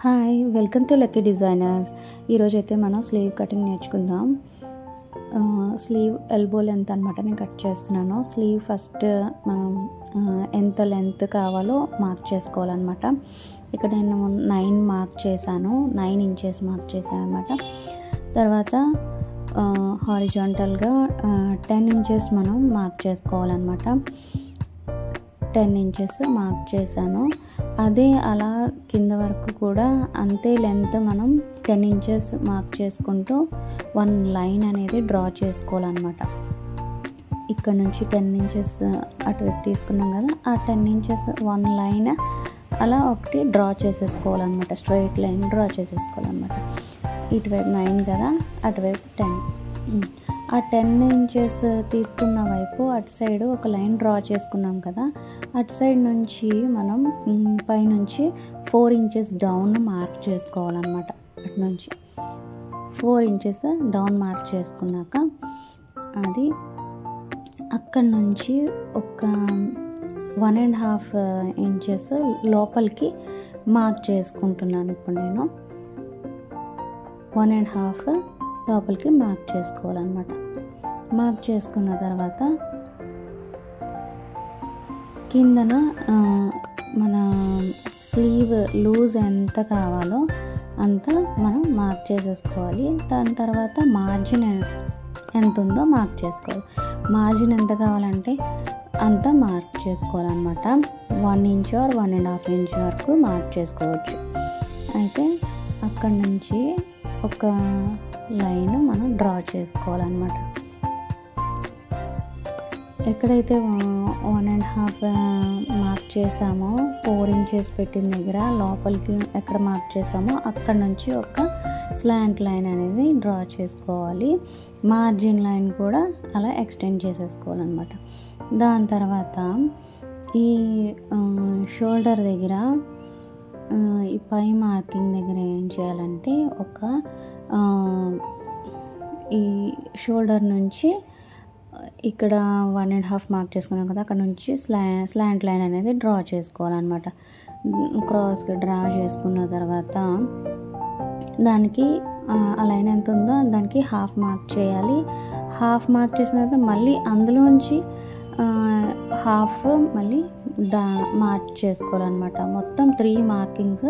Hi welcome to lucky designers. ఈరోజైతే మనం slew cutting నేర్చుకుందాం. స్లీవ్ ఎల్బో లెంత్ అనమాట నేను కట్ చేస్తున్నాను. స్లీవ్ ఫస్ట్ మనం ఎంత లెంత్ కావాలో మార్క్ చేసుకోవాలన్నమాట. ఇక్కడ నేను 9 మార్క్ చేశాను, 9 ఇంచెస్ మార్క్ చేశాను అనమాట. తర్వాత హారిజాంటల్గా 10 ఇంచెస్ మనం మార్క్ చేసుకోవాలన్నమాట. 10 ఇంచెస్ మార్క్ చేశాను. అదే అలా కింద వరకు కూడా అంతే లెంత్ మనం 10 ఇంచెస్ మార్క్ చేసుకుంటూ 1 లైన్ అనేది డ్రా చేసుకోవాలన్నమాట. ఇక్కడ నుంచి 10 ఇంచెస్ అటువైపు తీసుకున్నాం కదా, ఆ 10 ఇంచెస్ 1 లైన్ అలా ఒకటి డ్రా చేసేసుకోవాలన్నమాట. స్ట్రైట్ లైన్ డ్రా చేసేసుకోవాలన్నమాట. ఇటువైపు 9 కదా, అటువైపు 10. ఆ 10 ఇంచెస్ తీసుకున్న వైపు అటు సైడ్ ఒక లైన్ డ్రా చేసుకున్నాం కదా, అటు సైడ్ నుంచి మనం పైనుంచి 4 ఇంచెస్ డౌన్ మార్క్ చేసుకోవాలన్నమాట. అటు నుంచి 4 ఇంచెస్ డౌన్ మార్క్ చేసుకున్నాక అది అక్కడి నుంచి ఒక 1.5 ఇంచెస్ లోపలికి మార్క్ చేసుకుంటున్నాను. ఇప్పుడు నేను 1.5 లోపలికి మార్క్ చేసుకోవాలన్నమాట. మార్క్ చేసుకున్న తర్వాత కిందన మన స్లీవ్ లూజ్ ఎంత కావాలో అంత మనం మార్క్ చేసేసుకోవాలి. దాని తర్వాత మార్జిన్ ఎంత ఉందో మార్క్ చేసుకోవాలి. మార్జిన్ ఎంత కావాలంటే అంత మార్క్ చేసుకోవాలన్నమాట. 1 ఇంచ్ ఆర్ 1.5 ఇంచ్ వరకు మార్క్ చేసుకోవచ్చు. అయితే అక్కడి నుంచి ఒక లైన్ మనం డ్రా చేసుకోవాలన్నమాట. ఎక్కడైతే 1.5 మార్క్ చేసామో 4 ఇంచెస్ పెట్టిన దగ్గర లోపలికి ఎక్కడ మార్క్ చేసామో అక్కడ నుంచి ఒక స్లాంట్ లైన్ అనేది డ్రా చేసుకోవాలి. మార్జిన్ లైన్ కూడా అలా ఎక్స్టెండ్ చేసేసుకోవాలన్నమాట. దాని తర్వాత ఈ షోల్డర్ దగ్గర ఈ పై మార్కింగ్ దగ్గర ఏం చేయాలంటే ఒక ఈ షోల్డర్ నుంచి ఇక్కడ 1.5 మార్క్ చేసుకున్నాం కదా, అక్కడ నుంచి స్లాంట్ లైన్ అనేది డ్రా చేసుకోవాలన్నమాట. క్రాస్గా డ్రా చేసుకున్న తర్వాత దానికి ఆ లైన్ ఎంత ఉందో దానికి 1/2 మార్క్ చేయాలి. 1/2 మార్క్ చేసిన తర్వాత మళ్ళీ అందులోంచి 1/2 మళ్ళీ మార్క్ చేసుకోవాలన్నమాట. మొత్తం 3 మార్కింగ్స్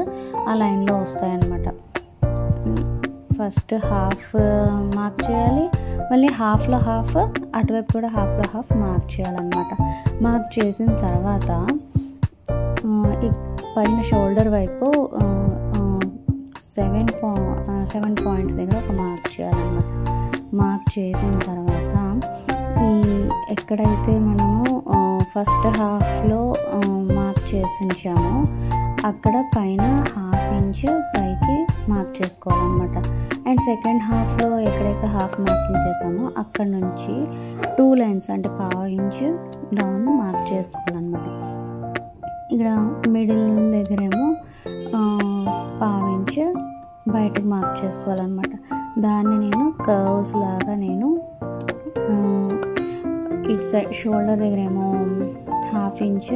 ఆ లైన్లో వస్తాయన్నమాట. ఫస్ట్ 1/2 మార్క్ చేయాలి, మళ్ళీ 1/2లో 1/2, అటువైపు కూడా 1/2లో 1/2 మార్క్ చేయాలన్నమాట. మార్క్ చేసిన తర్వాత పైన షోల్డర్ వైపు 7 పాయింట్స్ దగ్గర ఒక మార్క్ చేయాలన్నమాట. మార్క్ చేసిన తర్వాత ఎక్కడైతే మనము ఫస్ట్ హాఫ్లో మార్క్ చేసించామో అక్కడ పైన 1/2 ఇంచ్ పైకి మార్క్ చేసుకోవాలన్నమాట. అండ్ సెకండ్ హాఫ్లో ఎక్కడైతే 1/2 మార్కింగ్ చేసామో అక్కడ నుంచి 2 లైన్స్ అంటే 1/2 ఇంచ్ డౌన్ మార్క్ చేసుకోవాలన్నమాట. ఇక్కడ మిడిల్ దగ్గరేమో 1/2 ఇంచ్ బయటకు మార్క్ చేసుకోవాలన్నమాట. దాన్ని నేను కర్వ్స్ లాగా నేను ఇటు సైడ్ షోల్డర్ దగ్గర ఏమో 1/2 ఇంచ్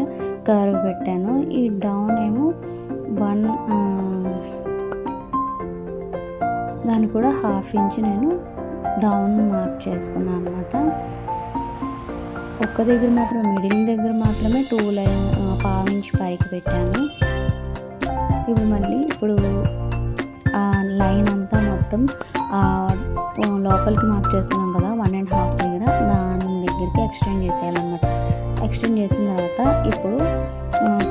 కర్వ్ పెట్టాను. ఈ డౌన్ ఏమో దాన్ని కూడా 1/2 ఇంచ్ నేను డౌన్ మార్క్ చేసుకున్నాను అనమాట. ఒక్క దగ్గర మాత్రమే మిడిల్ దగ్గర మాత్రమే 2 లైన్ 1/2 ఇంచ్ పైకి పెట్టాను. ఇప్పుడు ఆ లైన్ అంతా మొత్తం లోపలికి మార్క్ చేసుకున్నాం కదా 1.5 దగ్గర, దాని దగ్గరికి ఎక్స్టెండ్ చేసేయాలన్నమాట. ఎక్స్టెండ్ చేసిన తర్వాత ఇప్పుడు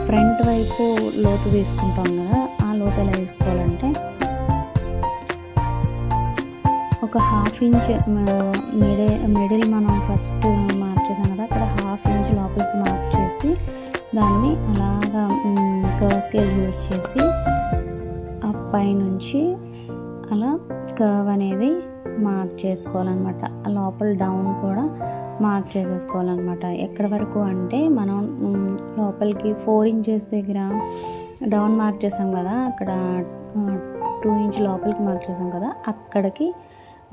ఫ్రంట్ వైపు లోతు తీసుకుంటాం కదా, ఆ లోతు ఎలా తీసుకోవాలంటే ఒక 1/2 ఇంచ్ మిడిల్ మనం ఫస్ట్ మార్క్ చేసాం కదా, అక్కడ 1/2 ఇంచ్ లోపలికి మార్క్ చేసి దాన్ని అలాగా కర్వ్ స్కేల్ యూజ్ చేసి ఆ పైనుంచి అలా కర్వ్ అనేది మార్క్ చేసుకోవాలన్నమాట. ఆ లోపల డౌన్ కూడా మార్క్ చేసేసుకోవాలన్నమాట. ఎక్కడి వరకు అంటే మనం లోపలికి 4 ఇంచెస్ దగ్గర డౌన్ మార్క్ చేసాం కదా, అక్కడ 2 ఇంచ్ లోపలికి మార్క్ చేసాం కదా, అక్కడికి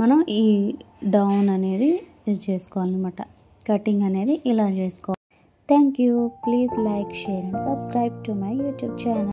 మనం ఈ డౌన్ అనేది చేసుకోవాలన్నమాట. కటింగ్ అనేది ఇలా చేసుకోవాలి. Thank you. Please like, share and subscribe to my YouTube channel.